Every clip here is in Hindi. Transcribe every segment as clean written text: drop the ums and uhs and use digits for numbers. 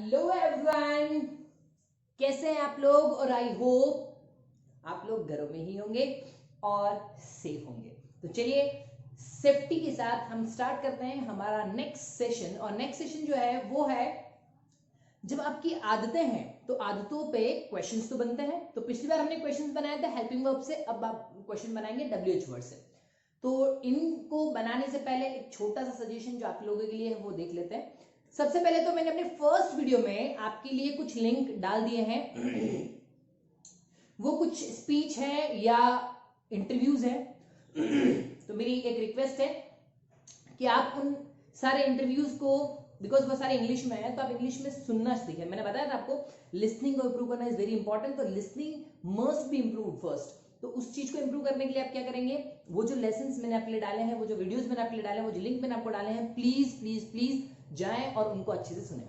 हेलो एवरीवन, कैसे हैं आप लोग। और आई होप आप लोग घरों में ही होंगे और सेफ होंगे। तो चलिए सेफ्टी के साथ हम स्टार्ट करते हैं हमारा नेक्स्ट सेशन। और नेक्स्ट सेशन जो है वो है जब आपकी आदतें हैं तो आदतों पे क्वेश्चंस तो बनते हैं। तो पिछली बार हमने क्वेश्चंस बनाए थे हेल्पिंग वर्ब से, अब आप क्वेश्चन बनाएंगे WH वर्ड से। तो इनको बनाने से पहले एक छोटा सा सजेशन जो आप लोगों के लिए है वो देख लेते हैं। सबसे पहले तो मैंने अपने फर्स्ट वीडियो में आपके लिए कुछ लिंक डाल दिए हैं। वो कुछ स्पीच है या इंटरव्यूज है। तो मेरी एक रिक्वेस्ट है कि आप उन सारे इंटरव्यूज को, बिकॉज वो सारे इंग्लिश में है, तो आप इंग्लिश में सुनना सीखें। मैंने बताया था आपको लिसनिंग को इंप्रूव करना इज वेरी इंपॉर्टेंट। तो listening must be improve first. तो उस चीज को इंप्रूव करने के लिए आप क्या करेंगे, वो जो लेसन्स मैंने आपके लिए डाले हैं, वो जो वीडियोस मैंने आपके लिए डाले हैं, वो जो लिंक मैंने आपको डाले हैं, प्लीज प्लीज प्लीज जाएं और उनको अच्छे से सुने।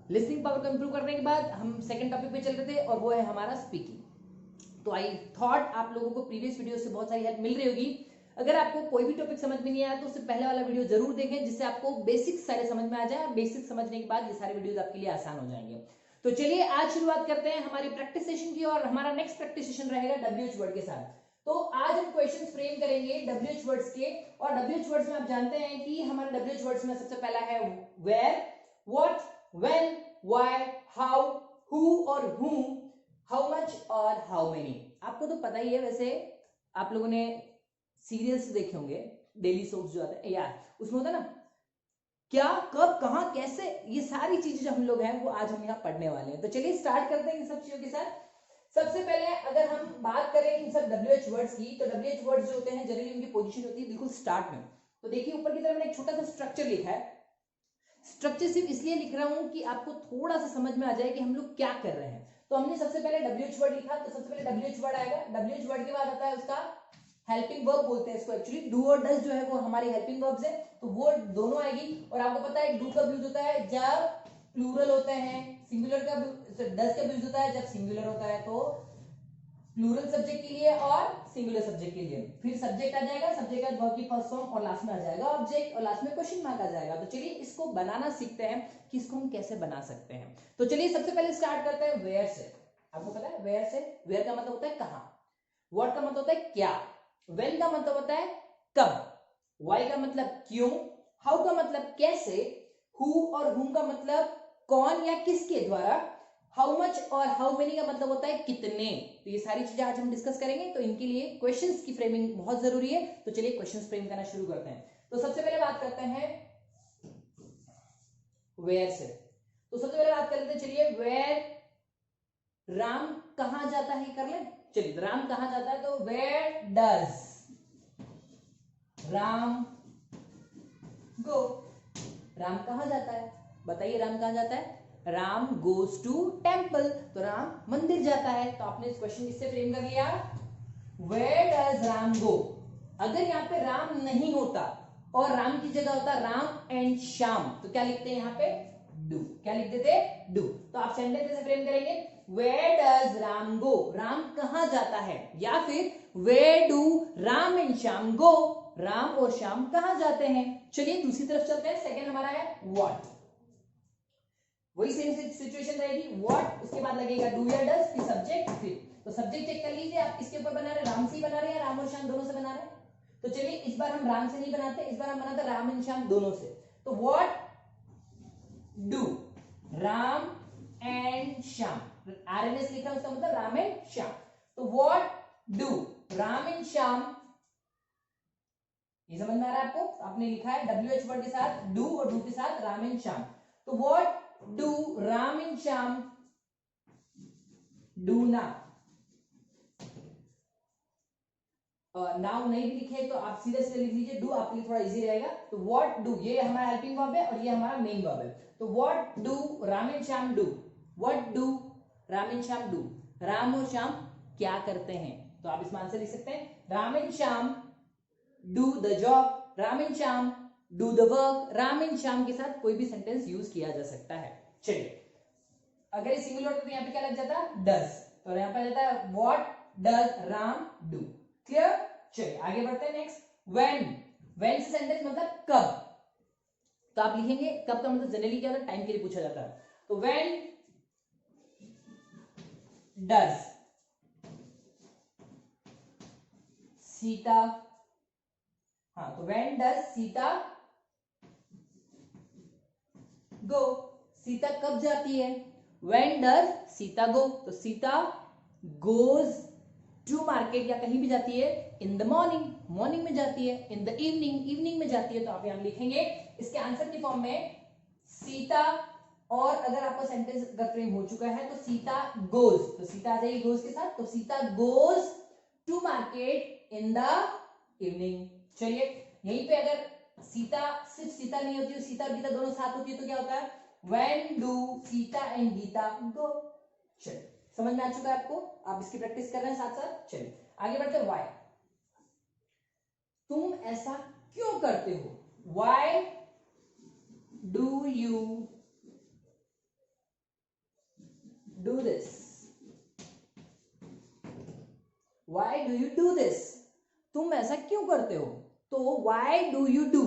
लिसनिंग पावर को इंप्रूव करने के बाद हम सेकंड टॉपिक पे चल रहे थे और वो है हमारा स्पीकिंग। तो आई थॉट आप लोगों को प्रीवियस वीडियो से बहुत सारी हेल्प मिल रही होगी। अगर आपको कोई भी टॉपिक समझ में नहीं आया तो उससे पहले वाला वीडियो जरूर देखें, जिससे आपको बेसिक सारे समझ में आ जाए। बेसिक समझने के बाद ये सारे वीडियोस आपके लिए आसान हो जाएंगे। तो चलिए आज शुरुआत करते हैं हमारी प्रैक्टिस सेशन की। और हमारा नेक्स्ट प्रैक्टिस सेशन रहेगा WH वर्ड के साथ। तो आज हम क्वेश्चंस फ्रेम करेंगे WH वर्ड्स के। और WH वर्ड्स में आप जानते हैं कि हमारे WH वर्ड्स में सबसे पहला है where, what, when, why, how, who और whom, हाउ मच और हाउ मेनी। आपको तो पता ही है, वैसे आप लोगों ने सीरियल्स देखे होंगे, डेली सोप्स जो आते हैं यार, उसमें होता है ना क्या, कब, कहां, कैसे, ये सारी चीजें जो हम लोग हैं वो आज हम यहाँ पढ़ने वाले हैं। तो चलिए स्टार्ट करते हैं इन सब चीजों के साथ। सबसे पहले अगर हम बात करें इन सब WH वर्ड्स की, तो WH वर्ड्स जो होते हैं जनरली उनकी पोजीशन होती है बिल्कुल स्टार्ट में। तो देखिए ऊपर की तरफ मैंने एक छोटा सा स्ट्रक्चर लिखा है। स्ट्रक्चर सिर्फ इसलिए लिख रहा हूं कि आपको थोड़ा सा समझ में आ जाए कि हम लोग क्या कर रहे हैं। तो हमने सबसे पहले WH वर्ड लिखा, तो सबसे पहले WH वर्ड आएगा। WH वर्ड के बाद आता है उसका हेल्पिंग वर्ब बोलते हैं इसको। एक्चुअली डू और डज जो है वो हमारी हेल्पिंग वर्ब्स है, तो वो दोनों आएगी। और आपको पता है डू कब यूज होता है, जब प्लूरल होते हैं। सिंगुलर का डज कब यूज होता है, जब सिंगुलर होता है। तो प्लूरल सब्जेक्ट के लिए और सिंगुलर सब्जेक्ट के लिए। फिर सब्जेक्ट आ जाएगा, सब्जेक्ट का वर्ब की फर्स्ट फॉर्म, और लास्ट में आ जाएगा ऑब्जेक्ट, और लास्ट में क्वेश्चन मार्क आ जाएगा। तो चलिए इसको बनाना सीखते हैं कि इसको हम कैसे बना सकते हैं। तो चलिए सबसे पहले स्टार्ट करते हैं वेयर से। आपको पता है वेयर से, वेयर का मतलब होता है कहां, व्हाट का मतलब होता है क्या, व्हेन का मतलब होता है कब, व्हाई का मतलब क्यों, हाउ का मतलब कैसे, हु और हुम का मतलब कौन या किसके द्वारा, हाउ मच और हाउ मेनी का मतलब होता है कितने। तो ये सारी चीजें आज हम डिस्कस करेंगे। तो इनके लिए क्वेश्चंस की फ्रेमिंग बहुत जरूरी है। तो चलिए क्वेश्चंस फ्रेम करना शुरू करते हैं। तो सबसे पहले बात करते हैं वेयर से। तो सबसे पहले बात कर लेते हैं, चलिए वेयर राम कहां जाता है कर ले। चलिए राम कहां जाता है, तो where does Ram go. Ram कहां जाता है, बताइए राम कहां जाता है। राम गोज टू टेम्पल, तो राम मंदिर जाता है। तो आपने इस क्वेश्चन किससे फ्रेम कर लिया, वेयर डज राम गो। अगर यहाँ पे राम नहीं होता और राम की जगह होता राम एंड श्याम, तो क्या लिखते हैं यहाँ पे, डू। क्या लिख देते, डू। तो आप सेंटेंस कैसे फ्रेम करेंगे, where does Ram go, Ram कहां जाता है, या फिर where do Ram and Shyam go, Ram और श्याम कहां जाते हैं। चलिए दूसरी तरफ चलते हैं। सेकंड हमारा है व्हाट। वही सेम सिचुएशन रहेगी, व्हाट उसके बाद लगेगा डू या डज, फिर सब्जेक्ट। फिर तो सब्जेक्ट चेक कर लीजिए आप किसके ऊपर बना रहे हैं, राम से ही बना रहे हैं, राम और श्याम दोनों से बना रहे हैं। तो चलिए इस बार हम राम से नहीं बनाते, इस बार हम बनाते राम एंड श्याम दोनों से। तो what do Ram and Shyam, RNS लिखा है उसका मतलब राम एंड श्याम। तो what do Ram and Shyam, ये समझ में आ रहा है आपको। आपने लिखा है WH वर्ड के साथ डू और डू के साथ राम एंड श्याम। तो what do Ram and Shyam do ना। नाउ नहीं भी लिखे तो आप सीधे सीधे लिख लीजिए डू, आपके लिए थोड़ा इजी रहेगा। तो व्हाट डू, ये हमारा हेल्पिंग वर्ब है और ये हमारा मेन वर्ब है। तो what do Ram and Shyam do, what do Ram and Shyam do, Ram और श्याम क्या करते हैं। तो आप इसमें आंसर लिख सकते हैं, Ram and Shyam do the job, Ram and Shyam do the work. Ram and Shyam के साथ कोई भी सेंटेंस यूज किया जा सकता है। चलिए अगर ये सिंगुलर होता तो यहाँ पे क्या लग जाता, डज। तो यहाँ पे आ जाता है what does Ram do. Clear. चलिए आगे बढ़ते हैं नेक्स्ट, व्हेन। व्हेन से सेंटेंस मतलब कब। तो आप लिखेंगे कब का मतलब जनरली क्या होता है, टाइम के लिए पूछा जाता है। तो तो व्हेन डज सीता, हाँ तो व्हेन डज सीता गो, सीता कब जाती है? व्हेन डज सीता गो, तो सीता गोज टू मार्केट या कहीं भी जाती है इन द मॉर्निंग, मॉर्निंग में जाती है, इन द इवनिंग, इवनिंग में जाती है। तो आप यहां लिखेंगे इसके आंसर की फॉर्म में सीता, और अगर आपका सेंटेंस अगर फ्रेम हो चुका है तो सीता गोज, तो सीता आ जाएगी गोज के साथ, तो Sita goes to market in the evening. चलिए यहीं पे अगर सीता सिर्फ सीता नहीं होती, सीता और गीता दोनों साथ होती है तो क्या होता है? When do Sita and Gita go. चलिए समझ में आ चुका है आपको, आप इसकी प्रैक्टिस कर रहे हैं साथ साथ। चलिए आगे बढ़ते हैं। व्हाई, तुम ऐसा क्यों करते हो? Why do you do this, why do you do this, तुम ऐसा क्यों करते हो? तो why do you do,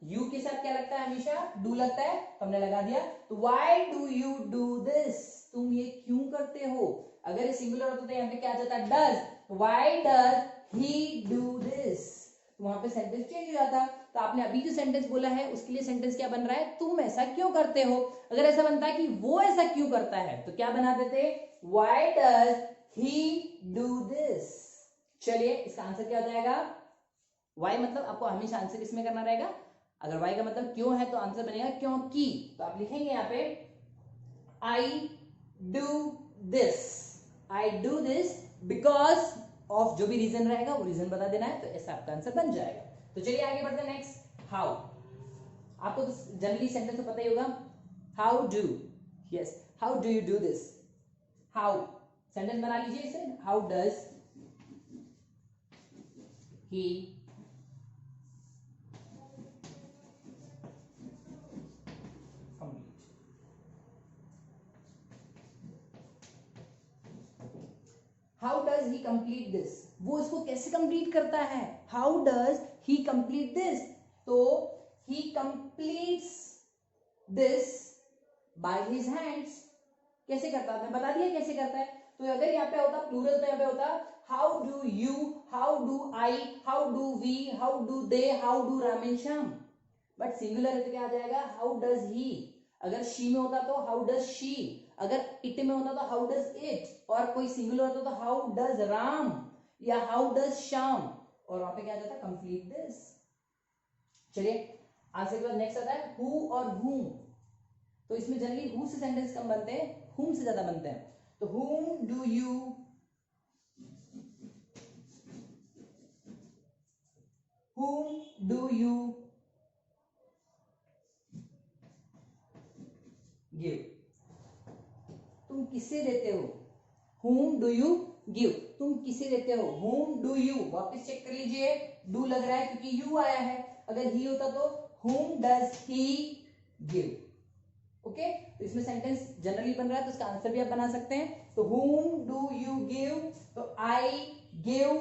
you के साथ क्या लगता है? हमेशा डू लगता है, तो हमने लगा दिया। तो why do you do this, तुम ये क्यों करते हो? अगर ये सिंगुलर होता तो यहाँ पे क्या आ जाता? Does. Why does he do this, तो वहां पे सेंटेंस चेंज हो जाता। तो आपने अभी जो सेंटेंस बोला है उसके लिए सेंटेंस क्या बन रहा है? तुम ऐसा क्यों करते हो। अगर ऐसा बनता है कि वो ऐसा क्यों करता है तो क्या बना देते? Why does he do this. चलिए इसका आंसर क्या हो जाएगा? वाई मतलब आपको हमेशा आंसर इसमें करना रहेगा। अगर वाई का मतलब क्यों है तो आंसर बनेगा क्योंकि। तो आप लिखेंगे यहां पे I do this, I do this because of, जो भी रीजन रहेगा वो रीजन बता देना है, तो ऐसा आपका आंसर बन जाएगा। तो चलिए आगे बढ़ते हैं। नेक्स्ट हाउ, आपको तो जनरली सेंटेंस तो पता ही होगा। How do, yes how do you do this, how sentence बना लीजिए इसे। How does he how does he complete this, वो इसको कैसे कंप्लीट करता है? How does he complete this, तो he completes this by his hands. कैसे करता है? बता दिया कैसे करता है। तो अगर यहाँ पे होता प्लूरल तो यहाँ पे होता how do you, how do I, how do we, how do they, how do Ram and Shyam. But singular है तो क्या आ जाएगा? How does he. अगर शी में होता तो हाउ डज शी, अगर इट में होता तो हाउ डज इट, और कोई सिंगुलर होता तो हाउ डज राम या हाउ डज श्याम, और वहां पे क्या आ जाता? Complete this. चलिए आंसर के बाद नेक्स्ट आता है हु और whom। तो इसमें जनरली हु से सेंटेंस कम बनते हैं, whom से ज्यादा बनते हैं। तो whom do you give, तुम किसे देते हो? whom do you give, तुम किसे देते हो? whom do you, वापस चेक कर लीजिए, do लग रहा है क्योंकि you आया है। अगर he होता तो whom does he give। Okay तो इसमें सेंटेंस जनरली बन रहा है तो इसका आंसर भी आप बना सकते हैं। तो whom do you give, तो I give,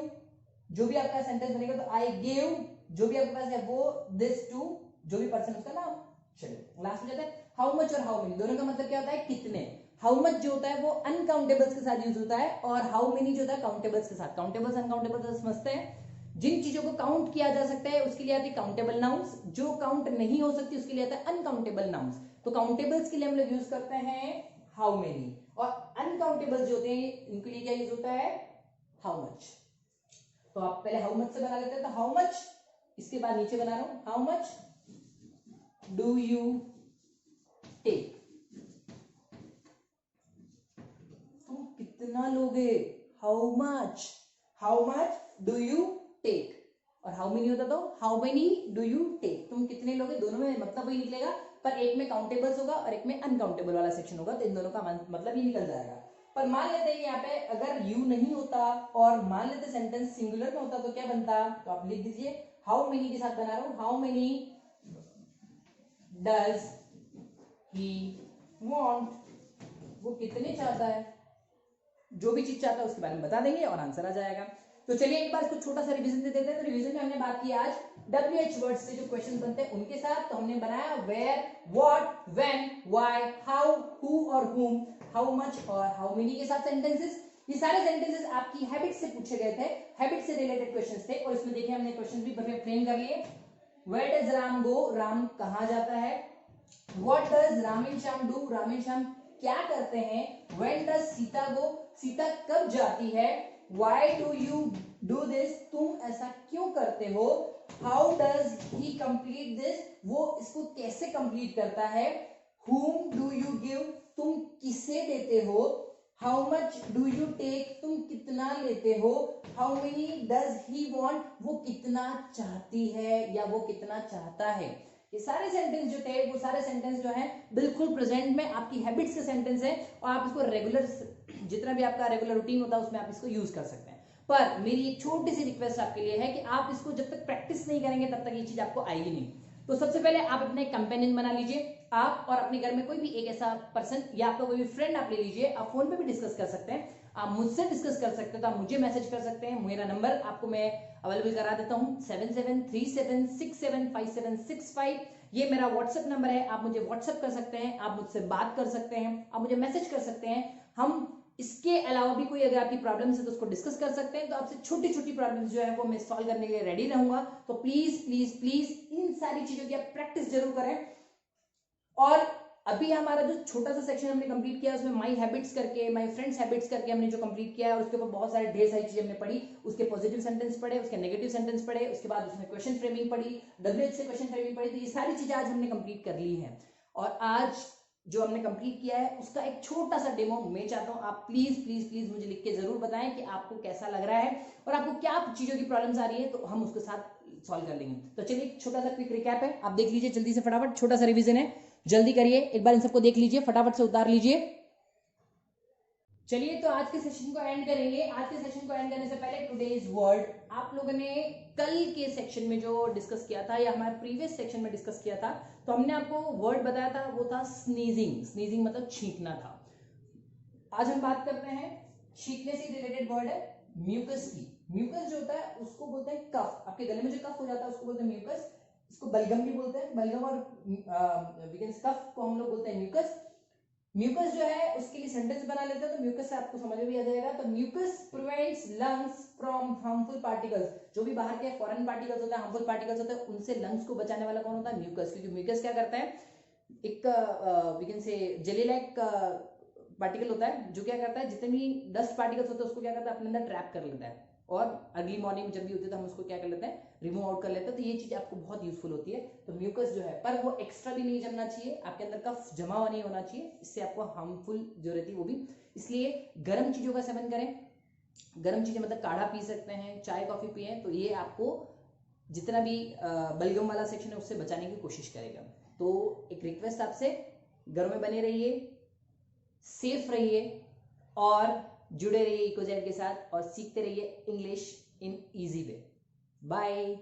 जो भी आपका सेंटेंस बनेगा तो I give, जो भी आपके पास है वो this to, जो भी पर्सन उसका नाम। चलिए लास्ट में जाता है हाउ मच और हाउ मेनी, दोनों का मतलब क्या होता है? कितने। हाउ मच जो होता है वो अनकाउंटेबल्स के साथ यूज होता है, और हाउ मेनी जो होता है काउंटेबल्स के साथ। काउंटेबल्स अनकाउंटेबल्स समझते हैं, जिन चीजों को काउंट किया जा सकता है उसके लिए आती है काउंटेबल नाउन्स, जो काउंट नहीं हो सकती उसके लिए आता है अनकाउंटेबल नाउन्स। तो काउंटेबल्स के लिए हम लोग यूज करते हैं हाउ मेनी, और अनकाउंटेबल्स जो होते हैं इनके लिए क्या यूज होता है? How much. तो आप पहले हाउ मच से बना लेते हैं, तो हाउ मच, इसके बाद नीचे बना रहा हूं how much do you take, तुम कितना लोगे? How much do you take, और हाउ मेनी होता तो how many do you take, तुम कितने लोगे। दोनों में मतलब वही निकलेगा, पर एक में काउंटेबल्स होगा और एक में अनकाउंटेबल वाला सेक्शन होगा, तो इन दोनों का मतलब ही निकल जाएगा। पर मान लेते हैं यहाँ पे अगर यू नहीं होता और मान लेते सेंटेंस सिंगुलर में होता तो क्या बनता? तो आप लिख दीजिए हाउ मेनी के साथ बना रहा हूं, how many does he want, वो कितने चाहता है, जो भी चीज चाहता है उसके बारे में बता देंगे और आंसर आ जाएगा। तो चलिए एक बार इसको छोटा सा रिवीजन दे देते हैं। तो रिवीजन में हमने बात की आज WH वर्ड से जो क्वेश्चन बनते हैं उनके साथ। तो हमने बनाया where, what, when, why, how, who और whom, हाउ मच और हाउ मेनी के साथ सेंटेंसेस। ये सारे सेंटेंसेस आपकी हैबिट से पूछे गए थे, हैबिट से रिलेटेड क्वेश्चंस थे। और इसमें देखिए हमने क्वेश्चन भी फ्रेम कर लिए। Where does Ram go, Ram कहां जाता है। What does Ram and Shyam do, Ram and Shyam क्या करते हैं। व्हेन डज सीता गो, सीता कब जाती है। Why do you do this, तुम ऐसा क्यों करते हो। How does he complete this, वो इसको कैसे कंप्लीट करता है। whom डू यू गिव, तुम किसे देते हो। How much do you take, तुम कितना लेते हो। How many does he want, वो कितना चाहती है या वो कितना चाहता है। ये सारे सेंटेंस जो थे वो सारे सेंटेंस जो है बिल्कुल प्रेजेंट में आपकी हैबिट्स के सेंटेंस है, और आप इसको रेगुलर जितना भी आपका रेगुलर रूटीन होता है उसमें आप इसको यूज कर सकते हैं। पर मेरी एक छोटी सी रिक्वेस्ट आपके लिए है कि आप इसको जब तक प्रैक्टिस नहीं करेंगे तब तक ये चीज आपको आएगी नहीं। तो सबसे पहले आप अपने कंपेनियन बना लीजिए, आप और अपने घर में कोई भी एक ऐसा पर्सन या आपका कोई भी फ्रेंड आप ले लीजिए। आप फोन पे भी डिस्कस कर सकते हैं, आप मुझसे डिस्कस कर सकते हैं, तो आप मुझे मैसेज कर सकते हैं। मेरा नंबर आपको मैं अवेलेबल करा देता हूं 7737675765। ये मेरा व्हाट्सएप नंबर है, आप मुझे व्हाट्सएप कर सकते हैं, आप मुझसे बात कर सकते हैं, आप मुझे मैसेज कर सकते हैं। हम इसके अलावा भी कोई अगर आपकी प्रॉब्लम है तो उसको डिस्कस कर सकते हैं। तो आपसे छोटी छोटी प्रॉब्लम्स जो है वो मैं सॉल्व करने के लिए रेडी रहूंगा। तो प्लीज प्लीज प्लीज इन सारी चीजों की आप प्रैक्टिस जरूर करें। और अभी हमारा जो छोटा सा सेक्शन हमने कंप्लीट किया उसमें माई हैबिट्स करके, माई फ्रेंड्स हैबिट्स करके हमने जो कंप्लीट किया है, और उसके ऊपर बहुत सारे ढेर सारी चीजें हमने पढ़ी। उसके पॉजिटिव सेंटेंस पढ़े, उसके नेगेटिव सेंटेंस पढ़े, उसके बाद उसमें क्वेश्चन फ्रेमिंग पढ़ी, WH से क्वेश्चन फ्रेमिंग पढ़ी। तो ये सारी चीजें आज हमने कंप्लीट कर ली है। और आज जो हमने कंप्लीट किया है उसका एक छोटा सा डेमो मैं चाहता हूं आप प्लीज प्लीज प्लीज मुझे लिख के जरूर बताएं कि आपको कैसा लग रहा है और आपको क्या चीजों की प्रॉब्लम्स आ रही है, तो हम उसके साथ सॉल्व कर लेंगे। तो चलिए एक छोटा सा क्विक रिकैप है, आप देख लीजिए जल्दी से फटाफट, छोटा सा रिवीजन है, जल्दी करिए, एक बार इन सबको देख लीजिए, फटाफट से उतार लीजिए। चलिए तो आज के सेशन को एंड करेंगे। आज के सेशन को एंड करने से पहले टुडेज वर्ड, आप लोगों ने कल के सेक्शन में जो डिस्कस किया था या हमारे प्रीवियस सेक्शन में डिस्कस किया था, तो हमने आपको वर्ड बताया था, वो था स्नीजिंग। स्नीजिंग मतलब छींकना था। आज हम बात करते हैं छींकने से रिलेटेड वर्ड है म्यूकस की। म्यूकस जो होता है उसको बोलते हैं कफ। आपके गले में जो कफ हो जाता है उसको बोलते हैं म्यूकस। इसको बलगम भी बोलते हैं, बलगम और कफ को हम लोग बोलते हैं म्यूकस। म्यूकस जो है उसके लिए सेंटेंस बना लेते हैं, तो म्यूकस से आपको समझ में भी आ जाएगा। तो mucus prevents lungs from harmful particles. जो भी बाहर के फॉरेन पार्टिकल्स होते हैं, हार्मफुल पार्टिकल्स होते हैं, उनसे लंग्स को बचाने वाला कौन होता है, म्यूकस। क्योंकि म्यूकस क्या करता है, एक we can say jelly like particle होता है जो क्या करता है, जितने भी डस्ट पार्टिकल्स होते हैं उसको क्या करता है, अपने अंदर ट्रैप कर लेता है, और अर्ली मॉर्निंग जब भी होती है तो हम उसको क्या कर लेते हैं, रिमूव आउट कर लेते हैं। तो ये चीज आपको बहुत यूजफुल होती है। तो म्यूकस जो है, पर वो एक्स्ट्रा भी नहीं जमना चाहिए, आपके अंदर कफ जमा हुआ नहीं होना चाहिए, इससे आपको हार्मफुल जो रहती है वो भी। इसलिए गर्म चीजों का सेवन करें। गर्म चीजें मतलब काढ़ा पी सकते हैं, चाय कॉफी पिए, तो ये आपको जितना भी बलगम वाला सेक्शन है उससे बचाने की कोशिश करेगा। तो एक रिक्वेस्ट आपसे, घरों में बने रहिए, सेफ रहिए और जुड़े रहिए इकोजैन के साथ, और सीखते रहिए English in easy way. Bye.